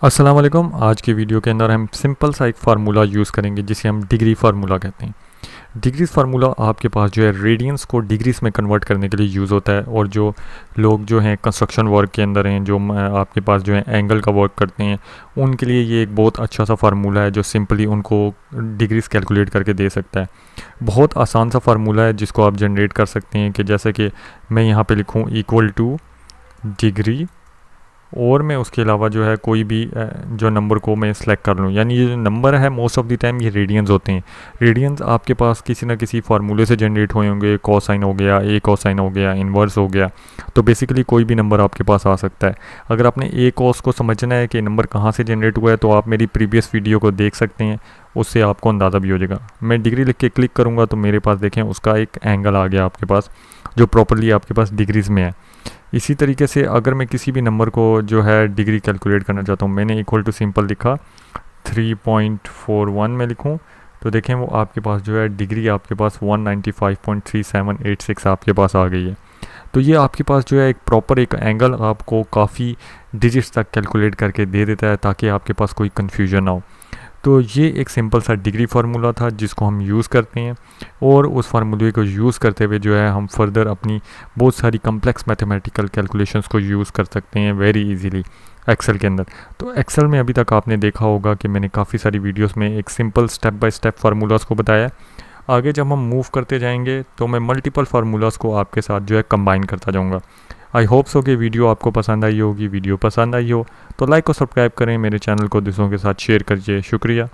अस्सलाम वालेकुम। आज की वीडियो के अंदर हम सिंपल सा एक फार्मूला यूज़ करेंगे जिसे हम डिग्री फार्मूला कहते हैं। डिग्रीज फार्मूला आपके पास जो है रेडियंस को डिग्रीज में कन्वर्ट करने के लिए यूज़ होता है, और जो लोग जो हैं कंस्ट्रक्शन वर्क के अंदर हैं, जो आपके पास जो है एंगल का वर्क करते हैं, उनके लिए ये एक बहुत अच्छा सा फार्मूला है जो सिंपली उनको डिग्रीज कैलकुलेट करके दे सकता है। बहुत आसान सा फार्मूला है जिसको आप जनरेट कर सकते हैं कि जैसे कि मैं यहाँ पे लिखूँ इक्वल टू डिग्री, और मैं उसके अलावा जो है कोई भी जो नंबर को मैं सेलेक्ट कर लूँ। यानी ये जो नंबर है मोस्ट ऑफ द टाइम ये रेडियंस होते हैं। रेडियंस आपके पास किसी ना किसी फार्मूले से जनरेट हुए होंगे, कोसाइन हो गया, ए कोसाइन हो गया, इन्वर्स हो गया। तो बेसिकली कोई भी नंबर आपके पास आ सकता है। अगर आपने ए कोस को समझना है कि नंबर कहाँ से जनरेट हुआ है तो आप मेरी प्रीवियस वीडियो को देख सकते हैं, उससे आपको अंदाज़ा भी हो जाएगा। मैं डिग्री लिख के क्लिक करूँगा तो मेरे पास देखें उसका एक एंगल आ गया आपके पास, जो प्रॉपरली आपके पास डिग्रीज़ में है। इसी तरीके से अगर मैं किसी भी नंबर को जो है डिग्री कैलकुलेट करना चाहता हूँ, मैंने इक्वल टू सिंपल लिखा 3.41 में लिखूँ तो देखें वो आपके पास जो है डिग्री आपके पास 195.3786 आपके पास आ गई है। तो ये आपके पास जो है एक प्रॉपर एक एंगल आपको काफ़ी डिजिट्स तक कैलकुलेट करके दे देता है, ताकि आपके पास कोई कन्फ्यूजन ना हो। तो ये एक सिंपल सा डिग्री फार्मूला था जिसको हम यूज़ करते हैं, और उस फार्मूले को यूज़ करते हुए जो है हम फर्दर अपनी बहुत सारी कम्प्लेक्स मैथमेटिकल कैलकुलेशंस को यूज़ कर सकते हैं वेरी इजीली एक्सेल के अंदर। तो एक्सेल में अभी तक आपने देखा होगा कि मैंने काफ़ी सारी वीडियोस में एक सिंपल स्टेप बाय स्टेप फार्मूलाज़ को बताया है। आगे जब हम मूव करते जाएंगे तो मैं मल्टीपल फार्मूलाज़ को आपके साथ जो है कंबाइन करता जाऊँगा। आई होप सो कि वीडियो आपको पसंद आई होगी। वीडियो पसंद आई हो तो लाइक और सब्सक्राइब करें, मेरे चैनल को दूसरों के साथ शेयर करिए। शुक्रिया।